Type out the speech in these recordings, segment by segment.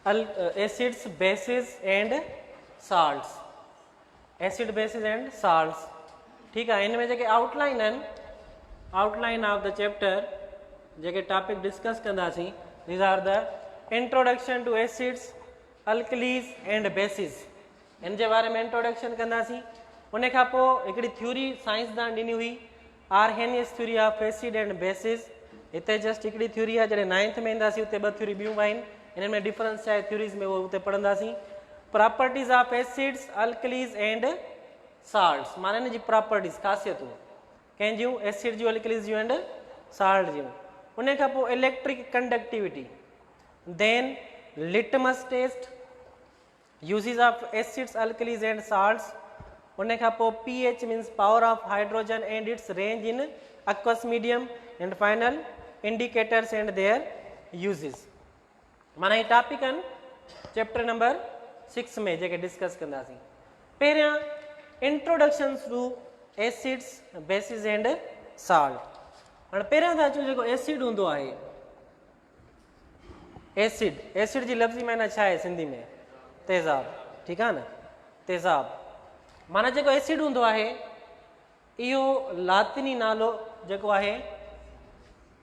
Acids bases and salts, acid bases and salts. ठीक है, इनमें जेके आउटलाइन आहिनि, आउटलाइन ऑफ द चैप्टर जेके टॉपिक डिस्कस कंदासीं, these are the introduction to acids, alkalis and bases, इन जे बारे में इंट्रोडक्शन कंदासीं। उन खां पोइ हिकिड़ी थ्योरी साइंसदान ॾिनी हुई, Arrhenius theory of acid and bases. हिते जस्ट हिकिड़ी थ्योरी आहे, जॾहिं 9th में ईंदासीं उते ॿ थ्योरी ॿियूं आहिनि, इन्हनि में डिफरेंस छा आहे थ्योरीज़ में, उहो उते पढ़ंदासीं। Properties of acids, alkalis and salts, माना इन जी प्रॉपर्टीज़, ख़ासियतूं कंहिंजियूं, एसिड जूं, अल्कलीज जूं एंड साल्ट जूं। उन खां पोइ electric conductivity, then litmus test, uses of acids, alkalis and salts. उन खां पोइ pH means power of hydrogen and its range in aqueous medium, and final indicators and their uses. माना ही टॉपिक आहिनि चैप्टर नंबर 6 में जेके discuss कंदासीं। पहिरियां introduction to acids, bases and salt. हाणे पहिरियां था अचूं जेको एसिड हूंदो आहे, एसिड, एसिड जी लफ़्ज़ी माना छा आहे सिंधी में? तेज़ाब। ठीकु आहे न, तेज़ाब माना जेको एसिड हूंदो आहे इहो लातिनी नालो जेको आहे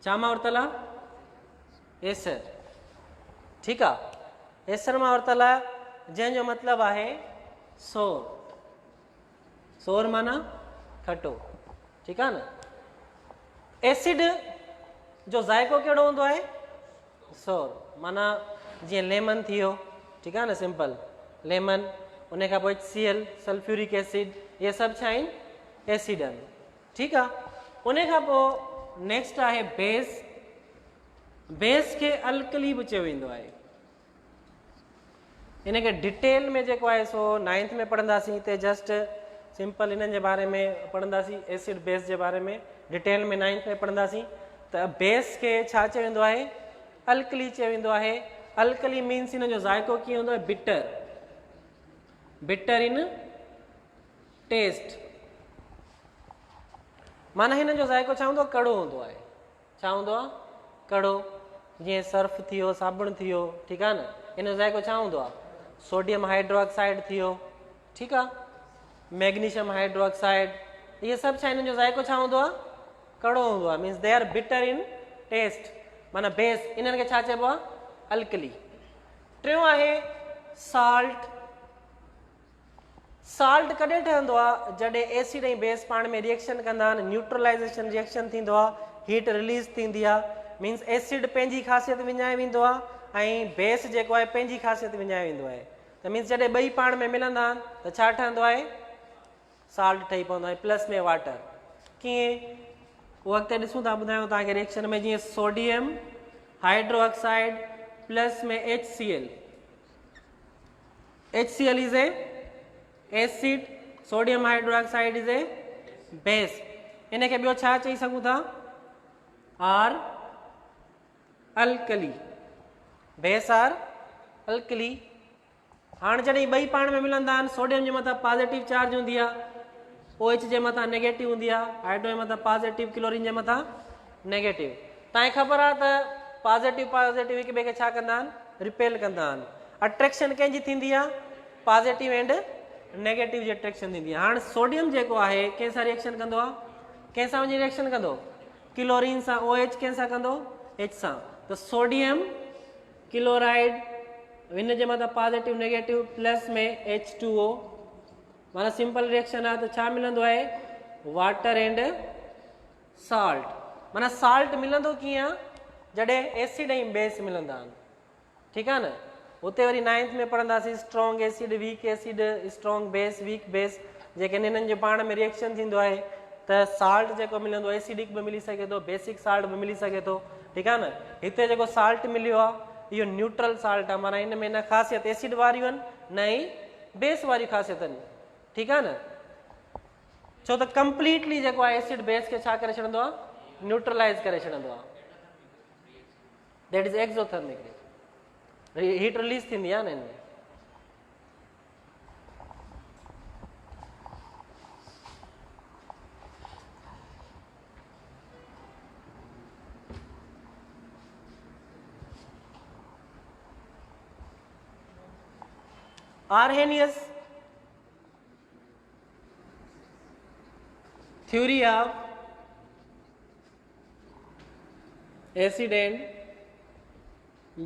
छा मां वरितल आहे? एसर। ठीकु आहे, एसर मां वरितल आहे, जंहिंजो मतिलबु आहे सोर। सोर माना खटो। ठीकु आहे न। एसिड जो ज़ाइको कहिड़ो हूंदो आहे? सोर, माना जीअं लेमन थी वियो, ठीकु आहे न, सिंपल लेमन। उन खां पोइ HCl, सल्फ्यूरिक एसिड, इहे सभु छा आहिनि? एसिड आहिनि। ठीकु आहे। उन खां पोइ नेक्स्ट आहे बेस। बेस खे अल्कली बि चयो वेंदो आहे। इनखे डिटेल में जेको आहे सो 9th में पढ़ंदासीं, हिते जस्ट सिंपल इन्हनि जे बारे में पढ़ंदासीं, एसिड बेस जे बारे में डिटेल में 9th में पढ़ंदासीं। त बेस खे छा चयो वेंदो आहे? अल्कली चयो वेंदो आहे। अल्कली मीन्स हिन जो ज़ाइको कीअं हूंदो आहे? बिटर, बिटर इन टेस्ट, माना हिन जो ज़ाइको छा हूंदो आहे? कड़ो हूंदो आहे। छा हूंदो आहे? कड़ो। जीअं सर्फ थी वियो, साबुण थी वियो, ठीकु आहे न, हिन जो ज़ाइको छा हूंदो आहे? सोडियम हाइड्रोक्साइड थी वियो, ठीकु आहे, मैग्नीशियम हाइड्रोक्साइड, इहे सभु छा, हिन जो ज़ाइको छा हूंदो आहे? कड़ो हूंदो आहे। Means they are bitter in taste, माना बेस, इन्हनि खे छा चइबो आहे? अल्कली। टियों आहे साल्ट। साल्ट कॾहिं ठहंदो आहे? जॾहिं एसिड ऐं बेस पाण में रिएक्शन कंदा आहिनि, न्यूट्रलाइज़ेशन रिएक्शन थींदो आहे, हीट रिलीज़ थींदी आहे। मीन्स एसिड पंहिंजी ख़ासियत विञाए वेंदो आहे ऐं बेस जेको आहे पंहिंजी ख़ासियत विञाए वेंदो आहे। त मीन्स जॾहिं ॿई पाण में मिलंदा आहिनि त छा ठहंदो आहे? साल्ट ठही पवंदो आहे, प्लस में वाटर। कीअं? उहो अॻिते ॾिसूं था, ॿुधायूं तव्हांखे रिएक्शन में। जीअं सोडियम हाइड्रोक्साइड प्लस में HCl, HCl is a acid, sodium hydroxide is a base. इन खे ॿियो छा चई सघूं था? Or alkali, base or alkali. हाणे जॾहिं ॿई पाण में मिलंदा आहिनि, सोडियम जे मथां पॉजिटिव चार्ज हूंदी आहे, OH जे मथां नेगेटिव हूंदी आहे, हाइड्रो जे मथां पॉजिटिव, क्लोरीन जे मथां नेगेटिव। तव्हांखे ख़बर आहे त पॉजिटिव पॉजिटिव हिक ॿिए खे छा कंदा आहिनि? रिपेल कंदा आहिनि। अट्रैक्शन कंहिंजी थींदी आहे? पॉजिटिव एंड नेगेटिव जी अट्रैक्शन थींदी आहे। हाणे सोडियम जेको आहे कंहिंसां रिएक्शन कंदो आहे? कंहिंसां वञी रिएक्शन कंदो? क्लोरीन सां। OH कंहिंसां कंदो? H सां। त सोडियम क्लोराइड, हिन जे मथां पॉजिटिव नेगेटिव प्लस में H2O, माना सिंपल रिएक्शन आहे। त छा मिलंदो आहे? Water and salt. माना साल्ट मिलंदो कीअं आहे? जॾहिं एसिड ऐं बेस मिलंदा आहिनि। ठीकु आहे न। उते वरी 9th में पढ़ंदासीं strong acid, weak acid, strong base, weak base, जेके हिननि जो पाण में रिएक्शन थींदो आहे। त साल्ट जेको मिलंदो एसिडिक बि मिली सघे थो, बेसिक साल्ट बि मिली सघे थो। ठीकु आहे न। हिते जेको साल्ट मिलियो आहे इहो न्यूट्रल साल्ट आहे, माना हिन में न ख़ासियत एसिड वारियूं आहिनि न ई बेस वारियूं ख़ासियत आहिनि। ठीकु आहे न। छो त कंप्लीटली जेको आहे एसिड बेस खे छा करे छॾंदो आहे? न्यूट्रलाइज़ करे छॾंदो आहे। That is exothermic, heat release थींदी आहे न हिन में। Arrhenius theory of acid and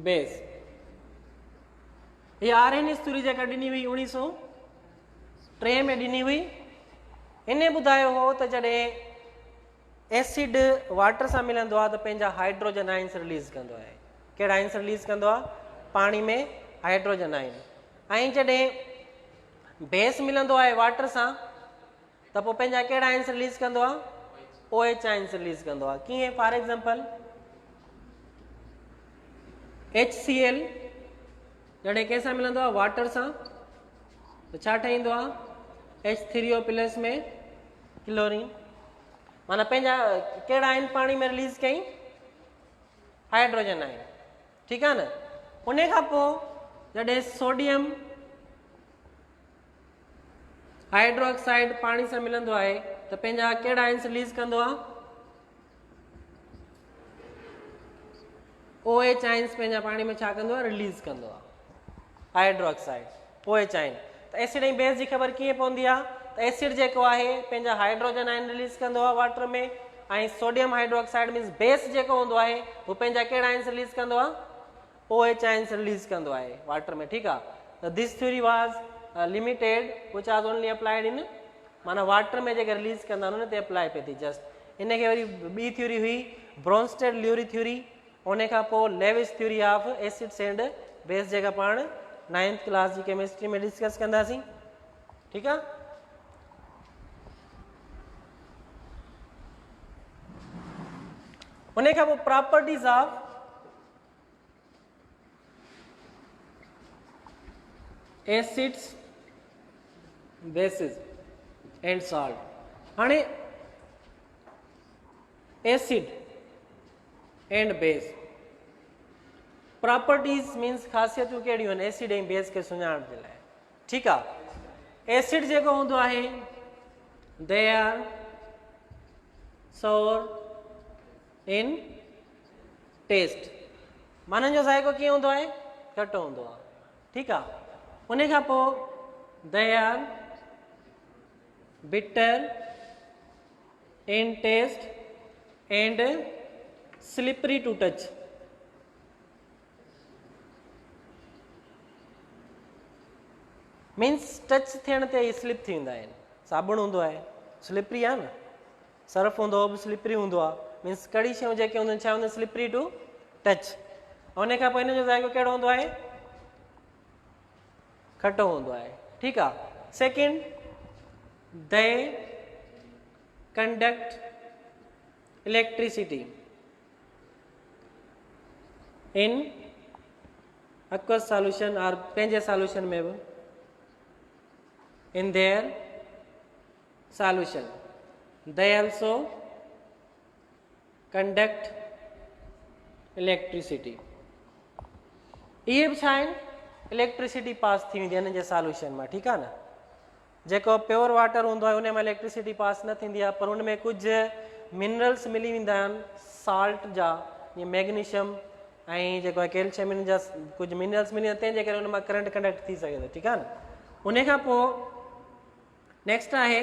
base. ये आरएनएस थ्योरी जेका ॾिनी हुई 1903 में ॾिनी हुई। इन्हें ॿुधायो हो त जॾहिं एसिड वाटर सां मिलंदो आहे त पंहिंजा हाइड्रोजन आइन्स रिलीज़ कंदो आहे। कहिड़ा आइन्स रिलीज़ कंदो आहे? पाणी में हाइड्रोजन आइन। ऐं जॾहिं बेस मिलंदो आहे वाटर सां त पोइ पंहिंजा कहिड़ा आइन्स रिलीज़ कंदो आहे? OH आइन्स रिलीज़ कंदो आहे। कीअं? फॉर एग्जाम्पल HCl जॾहिं कंहिंसां मिलंदो आहे? वाटर सां त छा ठहींदो आहे? H3O प्लस में क्लोरीन। माना पंहिंजा कहिड़ा आहिनि पाणी में रिलीज़ कई? हाइड्रोजन आहिनि। ठीकु आहे न? उन खां पोइ जॾहिं सोडियम हाइड्रोक्साइड पाणी सां मिलंदो आहे त पंहिंजा कहिड़ा आइन्स रिलीज़ कंदो आहे? OH आइन्स पंहिंजा पाणी में छा कंदो आहे? रिलीज़ कंदो आहे। हाइड्रोक्साइड OH आइन। त एसिड ऐं बेस जी ख़बर कीअं पवंदी आहे? त एसिड जेको आहे पंहिंजा हाइड्रोजन आइन रिलीज़ कंदो आहे वाटर में, ऐं सोडियम हाइड्रोक्साइड मीन्स बेस जेको हूंदो आहे उहो पंहिंजा कहिड़ा आइन्स रिलीज़ कंदो आहे? OH आइन्स रिलीज़ कंदो आहे वाटर में। ठीकु आहे? त this theory was limited which was only applied in माना वाटर में जेके रिलीज़ कंदा आहिनि उन ते अप्लाई पई थी जस्ट। इनखे वरी ॿी थ्योरी हुई ब्रोनस्टेड ल्यूरी थ्योरी। उन खां पोइ Lewis theory of acids and base जेका पाण 9th क्लास जी केमिस्ट्री में डिस्कस कंदासीं। ठीकु आहे? उन खां पोइ properties of acids bases and salt. हाणे acid and base properties means ख़ासियतूं कहिड़ियूं आहिनि एसिड ऐं बेस खे सुञाणण जे लाइ? ठीकु आहे? एसिड जेको हूंदो आहे दे आर सोर इन टेस्ट। माननि जो ज़ाइक़ो कीअं हूंदो आहे? खटो हूंदो आहे। ठीकु आहे? उन खां पोइ they are bitter in taste and slippery to touch. Means touch थियण ते ई स्लिप थी वेंदा आहिनि। साबुण हूंदो आहे स्लिपरी आहे न, सर्फ हूंदो उहो बि स्लिपरी हूंदो आहे। मीन्स कड़ी शयूं जेके हूंदियूं आहिनि छा हूंदियूं? Slippery to touch. उन खां पोइ हिन जो ज़ाइक़ो कहिड़ो हूंदो आहे? खटो हूंदो आहे। ठीकु आहे? Second they conduct electricity in aqueous solution और पंहिंजे सॉल्यूशन में बि in their solution they also conduct electricity। इहे बि छा आहिनि? इलेक्ट्रिसिटी पास थी वेंदी आहे हिन जे सॉल्यूशन मां। ठीकु आहे न? जेको प्योर वाटर हूंदो आहे उन में इलेक्ट्रिसिटी पास न थींदी आहे, पर उन में कुझु मिनरल्स मिली वेंदा आहिनि साल्ट जा, जीअं मैग्नीशियम ऐं जेको आहे कैल्शियम, इन जा कुझु मिनरल्स मिली वेंदा तंहिंजे करे उन मां करंट कंडक्ट थी सघे थो। ठीकु आहे न? उन खां पोइ नेक्स्ट आहे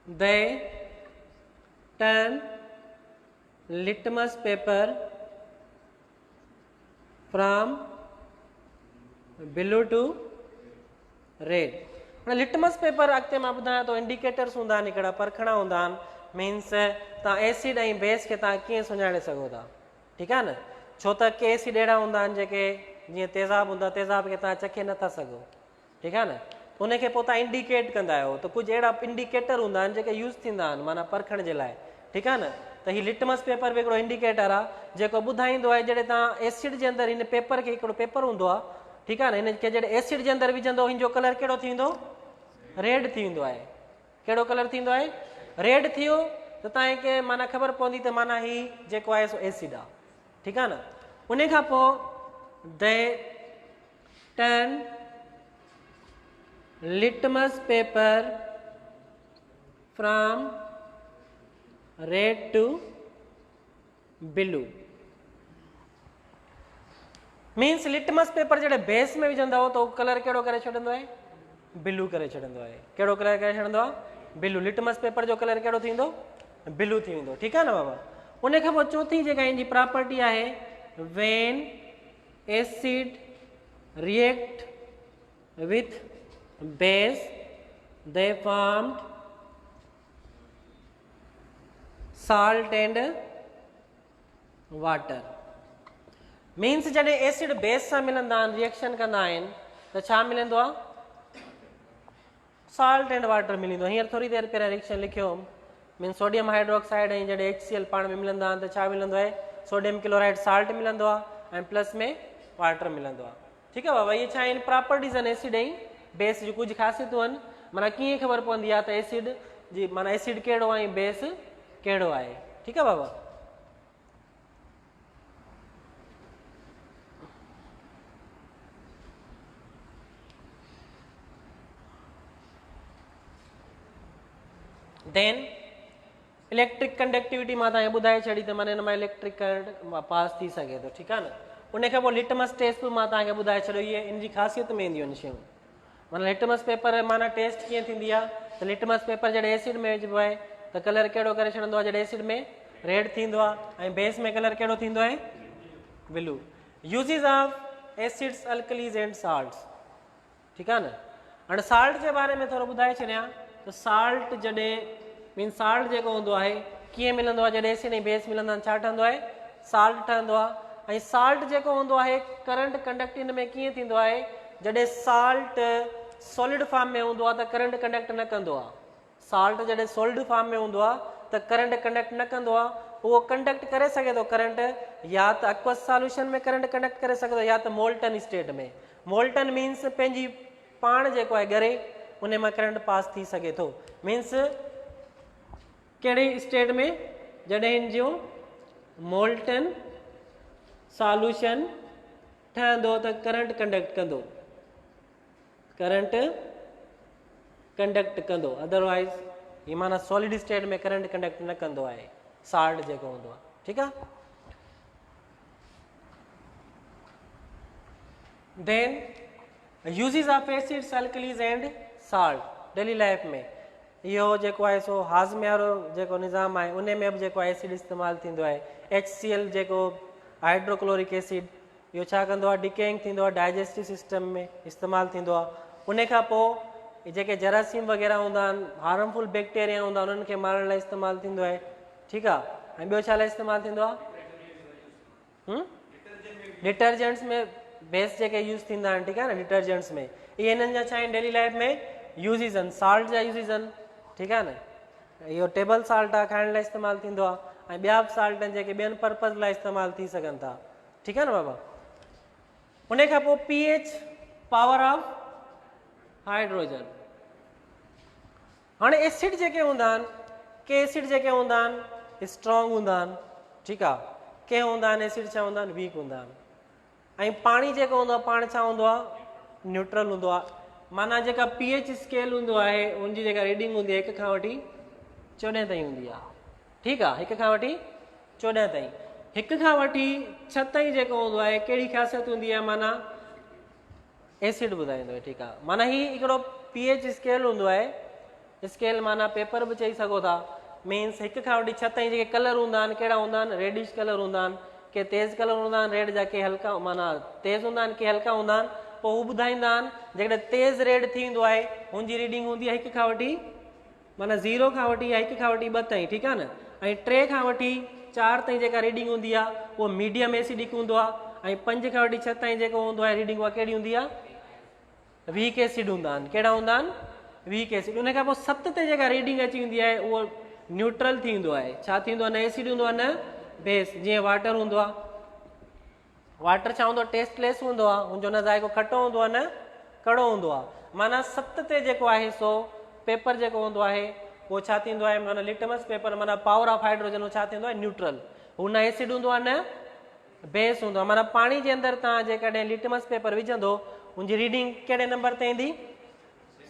they turn litmus paper from blue to red. हाणे लिटमस पेपर अॻिते मां ॿुधायां थो इंडिकेटर्स हूंदा आहिनि हिकिड़ा, परखणा हूंदा आहिनि। मीन्स तव्हां एसिड ऐं बेस खे तव्हां कीअं सुञाणे सघो था। ठीकु आहे न? छो त के एसिड अहिड़ा हूंदा आहिनि जेके जीअं तेज़ाब हूंदो आहे, तेज़ाब खे तव्हां चखे नथा सघो। ठीकु आहे न? उनखे पोइ तव्हां इंडिकेट कंदा आहियो। त कुझु अहिड़ा इंडिकेटर हूंदा आहिनि जेके यूज़ थींदा आहिनि माना परखण जे लाइ। ठीकु आहे न? त हीउ लिटमस पेपर बि हिकिड़ो इंडिकेटर आहे जेको ॿुधाईंदो आहे जॾहिं तव्हां एसिड जे अंदरि हिन पेपर खे, हिकिड़ो पेपर हूंदो आहे, ठीकु आहे न, हिनखे जॾहिं एसिड जे अंदरि विझंदो हिन जो कलर कहिड़ो थी वेंदो? रेड थी वेंदो आहे। कहिड़ो कलर थींदो आहे? रेड थियो त तव्हांखे माना ख़बर पवंदी त माना हीउ जेको आहे सो एसिड आहे। ठीकु आहे न? उन खां पोइ they turn litmus paper from red to blue। Means litmus paper जॾहिं बेस में विझंदव त उहो कलर कहिड़ो करे छॾंदो आहे, ब्लू करे छॾंदो आहे। कहिड़ो कलर करे छॾंदो आहे, ब्लू। लिटमस पेपर जो कलर कहिड़ो थींदो, ब्लू थी वेंदो, ठीकु आहे न बाबा। उन खां पोइ चौथी जेका इन जी प्रॉपर्टी आहे, when acid react with base they formed salt and water। Means जॾहिं एसिड बेस सां मिलंदा आहिनि, रिएक्शन कंदा आहिनि त छा मिलंदो आहे, साल्ट एंड वाटर मिलंदो। हींअर थोरी देरि पहिरियां रिएक्शन लिखियो, मीन्स सोडियम हाइड्रोक्साइड ऐं जॾहिं HCl पाण में मिलंदा आहिनि त छा मिलंदो आहे, सोडियम क्लोराइड साल्ट मिलंदो आहे ऐं प्लस में वाटर मिलंदो आहे, ठीकु आहे बाबा। इहे छा आहिनि, प्रॉपर्टीज़ आहिनि एसिड ऐं बेस जूं, कुझु ख़ासियतूं आहिनि। माना कीअं ख़बर पवंदी आहे त एसिड जी माना एसिड कहिड़ो आहे ऐं बेस कहिड़ो आहे, ठीकु आहे बाबा। देन इलेक्ट्रिक कंडक्टिविटी मां तव्हांखे ॿुधाए छॾी त माना हिन मां इलेक्ट्रिक करंट पास थी सघे थो, ठीकु आहे न। उन खां पोइ लिटमस टेस्ट बि मां तव्हांखे ॿुधाए छॾियो, इहे इन जी ख़ासियत में ईंदियूं आहिनि शयूं। माना लिटमस पेपर माना टेस्ट कीअं थींदी आहे त लिटमस पेपर जॾहिं एसिड में विझिबो आहे त कलर कहिड़ो करे छॾंदो आहे, जॾहिं एसिड में रेड थींदो आहे ऐं बेस में कलर कहिड़ो थींदो आहे, blue. Uses of acids alkalis and salts, ठीकु आहे न। हाणे साल्ट जे बारे में थोरो ॿुधाए छॾियां त साल्ट जॾहिं मीन्स साल्ट जेको हूंदो आहे कीअं मिलंदो आहे, जॾहिं एसिड ऐं बेस मिलंदा आहिनि छा ठहंदो आहे, साल्ट ठहंदो आहे। ऐं साल्ट जेको हूंदो आहे करंट कंडक्ट इन में कीअं थींदो आहे, जॾहिं साल्ट सॉलिड फॉर्म में हूंदो आहे त करंट कंडक्ट न कंदो आहे। साल्ट जॾहिं सॉलिड फॉर्म में हूंदो आहे त करंट कंडक्ट न कंदो आहे, उहो कंडक्ट करे सघे थो करंट या त एक्वस सॉल्यूशन में करंट कंडक्ट करे सघे थो या त मोल्टन स्टेट में। मोल्टन मीन्स पंहिंजी पाण जेको आहे ॻरे उन मां करंट पास थी सघे थो। मीन्स कहिड़ी स्टेट में, जॾहिं हिन जो मोल्टन सॉल्यूशन ठहंदो त करंट कंडक्ट कंदो, करंट कंडक्ट कंदो, अदरवाइज़ ये माना सॉलिड स्टेट में करंट कंडक्ट न कंदो आहे साल्ट जेको हूंदो आहे, ठीकु आहे। Then uses of acids alkalis and salt daily life में, इहो जेको आहे सो हाज़मे वारो जेको निज़ाम आहे उन में बि जेको आहे एसिड इस्तेमालु थींदो आहे। HCl जेको हाइड्रोक्लोरिक एसिड, इहो छा कंदो आहे, डिकेइंग थींदो आहे, डाइजेस्टिव सिस्टम में इस्तेमालु थींदो आहे। उन खां पोइ जेके जरासीम वग़ैरह हूंदा आहिनि, हार्मफुल बैक्टीरिया हूंदा आहिनि, उन्हनि खे मारण लाइ इस्तेमालु थींदो आहे, ठीकु आहे। ऐं ॿियो छा लाइ इस्तेमालु थींदो आहे, डिटर्जेंट्स में बेस जेके यूज़ थींदा आहिनि, ठीकु आहे न, डिटर्जेंट्स में। इहे हिननि जा छा आहिनि, डेली लाइफ में यूज़िस आहिनि, साल्ट जा यूज़िस आहिनि, ठीकु आहे न। इहो टेबल साल्ट आहे, खाइण लाइ इस्तेमालु थींदो आहे, ऐं ॿिया बि साल्ट आहिनि जेके ॿियनि पर्पज़ लाइ इस्तेमालु थी सघनि था, ठीकु आहे न बाबा। उन खां पोइ pH पावर ऑफ हाइड्रोजन। हाणे एसिड जेके हूंदा आहिनि, के एसिड जेके हूंदा आहिनि स्ट्रॉन्ग हूंदा आहिनि, ठीकु आहे, के हूंदा आहिनि एसिड छा हूंदा आहिनि, वीक हूंदा आहिनि। ऐं पाणी जेको हूंदो आहे पाण छा हूंदो आहे, न्यूट्रल हूंदो आहे। माना जेका pH स्केल हूंदो आहे उनजी जेका रीडिंग हूंदी आहे 1 खां वठी 14 ताईं हूंदी आहे, ठीकु आहे, 1 खां वठी 14 ताईं। 1 खां वठी 6 ताईं जेको हूंदो आहे कहिड़ी ख़ासियत हूंदी आहे, माना एसिड ॿुधाईंदो आहे, ठीकु आहे। माना ही हिकिड़ो pH स्केल हूंदो आहे, स्केल माना पेपर बि चई सघो था। मीन्स 1 खां वठी 6 ताईं जेके कलर हूंदा आहिनि कहिड़ा हूंदा आहिनि, रेडिश कलर हूंदा आहिनि, के तेज़ कलर हूंदा आहिनि रेड जा, के हल्का माना तेज़ हूंदा आहिनि, के हल्का हूंदा आहिनि। पोइ हू ॿुधाईंदा आहिनि जेकॾहिं तेज़ रेड थींदो आहे हुनजी रीडिंग हूंदी आहे 1 खां वठी माना 0 खां वठी या 1 खां वठी 2 ताईं, ठीकु आहे न। ऐं 3 खां वठी 4 ताईं जेका रीडिंग हूंदी आहे उहो मीडियम एसिडिक हूंदो आहे। ऐं 5 खां वठी 6 ताईं जेको हूंदो आहे रीडिंग उहा कहिड़ी हूंदी आहे, वीक एसिड हूंदा आहिनि। कहिड़ा हूंदा आहिनि, वीक एसिड। उन खां पोइ 7 ते जेका रीडिंग अची वेंदी आहे उहो न्यूट्रल थींदो आहे। छा थींदो आहे, न एसिड हूंदो आहे न बेस। जीअं वाटर हूंदो आहे, वाटर छा हूंदो आहे, टेस्टलेस हूंदो आहे, हुनजो न ज़ाइको खटो हूंदो आहे न कड़ो हूंदो आहे। माना 7 ते जेको आहे सो पेपर जेको हूंदो आहे उहो छा थींदो आहे, माना लिटमस पेपर माना पावर ऑफ हाइड्रोजन उहो छा थींदो आहे, न्यूट्रल। हू न एसिड हूंदो आहे न बेस हूंदो आहे। माना पाणी जे अंदरि तव्हां जेकॾहिं लिटमस पेपर विझंदो हुनजी रीडिंग कहिड़े नंबर ते ईंदी,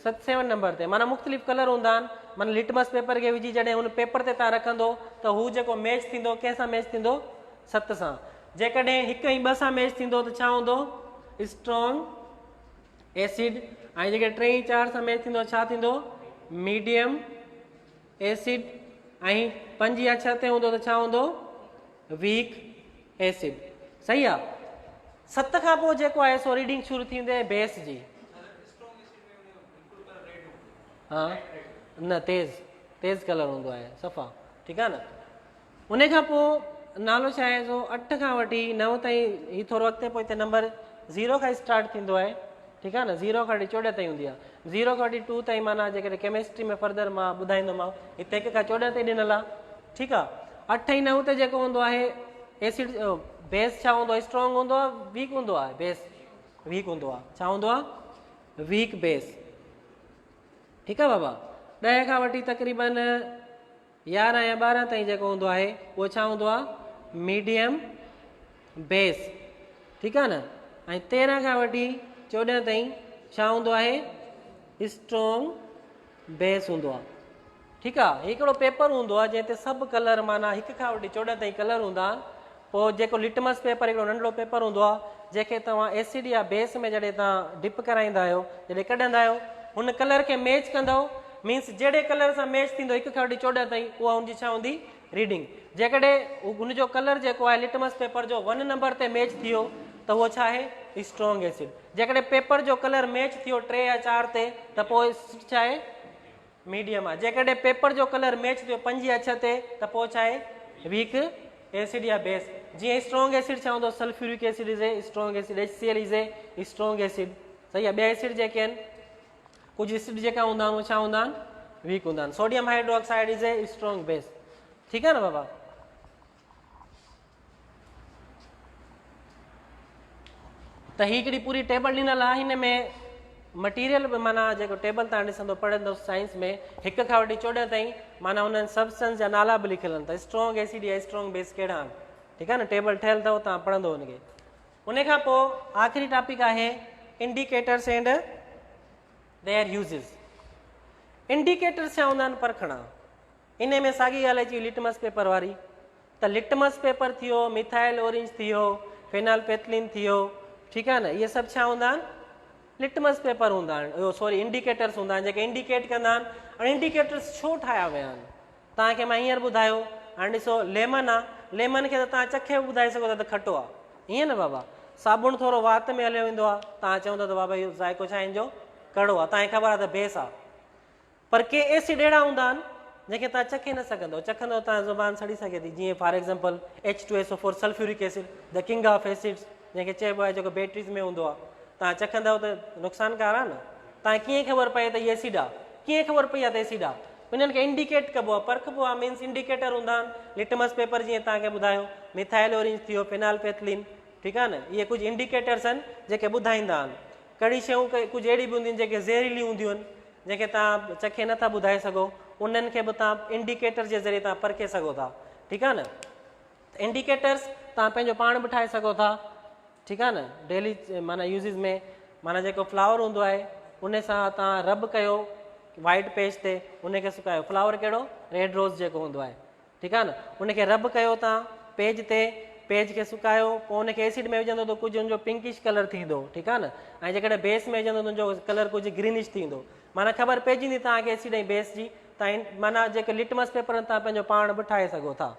7 नंबर ते। माना मुख़्तलिफ़ कलर हूंदा आहिनि। माना लिटमस पेपर खे विझी जॾहिं हुन पेपर ते तव्हां रखंदो त हू जेको मैच थींदो कंहिंसां मैच थींदो, 7 सां। जेकॾहिं हिकु ऐं ॿ सां मैच थींदो त छा हूंदो स्ट्रॉन्ग एसिड ऐं जेके 3 ऐं 4 सां मैच थींदो छा थींदो मीडियम एसिड ऐं 5 या 6 ते हूंदो त छा हूंदो वीक एसिड सही आहे 7 खां पोइ जेको आहे सो रीडिंग शुरू थींदी आहे बेस जी हा न तेज़ कलर हूंदो आहे सफ़ा ठीकु आहे न उन खां पोइ नालो छा आहे सो 8 खां वठी 9 ताईं हीउ थोरो अॻिते पोइ हिते नंबर 0 खां स्टार्ट थींदो आहे ठीकु आहे न 0 खां वठी 14 ताईं हूंदी आहे 0 खां वठी 2 ताईं माना जेकॾहिं केमिस्ट्री में फर्दर मां ॿुधाईंदोमांव हिते 1 खां 14 ताईं ॾिनल आहे ठीकु आहे 8 ऐं 9 ते जेको हूंदो आहे एसिड बेस छा हूंदो आहे स्ट्रॉन्ग हूंदो आहे वीक हूंदो आहे बेस वीक हूंदो आहे छा हूंदो आहे वीक बेस ठीकु आहे बाबा 10 खां वठी तक़रीबन 11 या 12 ताईं जेको हूंदो आहे उहो छा हूंदो आहे मीडियम बेस ठीकु आहे न ऐं 13 खां वठी 14 ताईं छा हूंदो आहे स्ट्रॉन्ग बेस हूंदो आहे ठीकु आहे हिकिड़ो पेपर हूंदो आहे जंहिं ते सभु कलर माना 1 खां वठी 14 ताईं कलर हूंदा आहिनि पोइ जेको लिटमस पेपर हिकिड़ो नंढिड़ो पेपर हूंदो आहे जंहिंखे तव्हां एसिड या बेस में जॾहिं तव्हां डिप कराईंदा आहियो जॾहिं कढंदा आहियो हुन कलर खे मैच कंदव मीन्स जहिड़े कलर सां मैच थींदो 1 खां वठी 14 ताईं उहा हुनजी छा हूंदी रीडिंग जेकॾहिं हुनजो कलर जेको आहे लिटमस पेपर जो 1 नंबर ते मैच थियो त उहो छा आहे स्ट्रॉन्ग एसिड जेकॾहिं पेपर जो कलर मैच थियो 3 या 4 ते त पोइ छा आहे मीडियम आहे जेकॾहिं पेपर जो कलर मैच थियो 5 या 6 ते त पोइ छा आहे वीक एसिड या बेस जीअं स्ट्रॉन्ग एसिड छा हूंदो sulphuric acid is a strong acid HCl is a strong acid सही आहे ॿिया एसिड जेके आहिनि कुझु एसिड जेका हूंदा आहिनि उहे छा हूंदा आहिनि वीक हूंदा आहिनि sodium hydroxide is a strong base ठीकु आहे न बाबा त ही हिकिड़ी पूरी टेबल ॾिनल आहे हिन में मटीरियल माना जेको टेबल तव्हां ॾिसंदो पढ़ंदो साइंस में 1 खां वठी 14 ताईं माना हुननि सब्सटेंस जा नाला बि लिखियल आहिनि त स्ट्रॉन्ग एसिड या स्ट्रॉन्ग बेस कहिड़ा आहिनि ठीकु आहे न टेबल ठहियल अथव तव्हां पढ़ंदो हुनखे उन खां पोइ आख़िरी टॉपिक आहे indicators and their uses indicators छा हूंदा आहिनि परखणा इन में साॻी ॻाल्हि अची लिटमस पेपर वारी त लिटमस पेपर थियो मिथाइल ऑरेंज थियो फेनाल्पेथलिन थियो ठीकु आहे न इहे सभु छा हूंदा आहिनि लिटमस पेपर हूंदा आहिनि सॉरी इंडिकेटर्स हूंदा आहिनि जेके इंडिकेट कंदा आहिनि ऐं इंडिकेटर्स छो ठाहिया विया आहिनि तव्हांखे मां हींअर ॿुधायो हाणे ॾिसो लेमन आहे लेमन खे त तव्हां चखे बि ॿुधाए सघो था त खटो आहे ईअं न बाबा साबुण थोरो वात में हलियो वेंदो आहे तव्हां चवंदो त बाबा इहो ज़ाइको छा हिन जो कड़ो आहे तव्हांखे ख़बर आहे त बेस आहे पर के एसिड अहिड़ा हूंदा आहिनि जंहिंखे तव्हां चखे न सघंदो चखंदो तव्हां ज़ुबान सड़ी सघे थी जीअं for example H2SO4 sulphuric acid the king of acids जंहिंखे चइबो आहे जेको बैटरीज़ में हूंदो आहे तव्हां चखंदव त नुक़सानकार आहे न तव्हां कीअं ख़बर पए त हीअ एसिड आहे कीअं ख़बर पई आहे त एसिड आहे हिननि खे इंडिकेट कबो आहे परखबो आहे मीन्स इंडिकेटर हूंदा आहिनि लिटमस पेपर जीअं तव्हांखे ॿुधायो मिथाइल ऑरेंज थियो फेनाल्पेथलिन ठीकु आहे न इहे कुझु इंडिकेटर्स आहिनि जेके ॿुधाईंदा आहिनि कड़ी शयूं कुझु अहिड़ी बि हूंदियूं आहिनि जेके ज़हरीली हूंदियूं आहिनि जंहिंखे तव्हां चखे नथा ॿुधाए सघो उन्हनि खे बि तव्हां इंडिकेटर जे ज़रिए तव्हां परखे सघो था ठीकु आहे न इंडिकेटर्स तव्हां पंहिंजो पाण बि ठाहे सघो था ठीकु आहे न डेली माना यूज़िस में माना जेको फ्लावर हूंदो आहे उन सां तव्हां रब कयो वाइट पेज ते उनखे सुकायो फ्लावर कहिड़ो रेड रोज़ जेको हूंदो आहे ठीकु आहे न उनखे रब कयो तव्हां पेज ते पेज खे सुकायो पोइ उनखे एसिड में विझंदो त कुझु हुनजो पिंकिश कलर थींदो ठीकु आहे न ऐं जेकॾहिं बेस में विझंदो त हुनजो कलर कुझु ग्रीनिश थींदो माना ख़बर पइजी तव्हांखे एसिड ऐं बेस जी तव्हां माना जेके लिटमस पेपर तव्हां पंहिंजो पाण बि ठाहे सघो था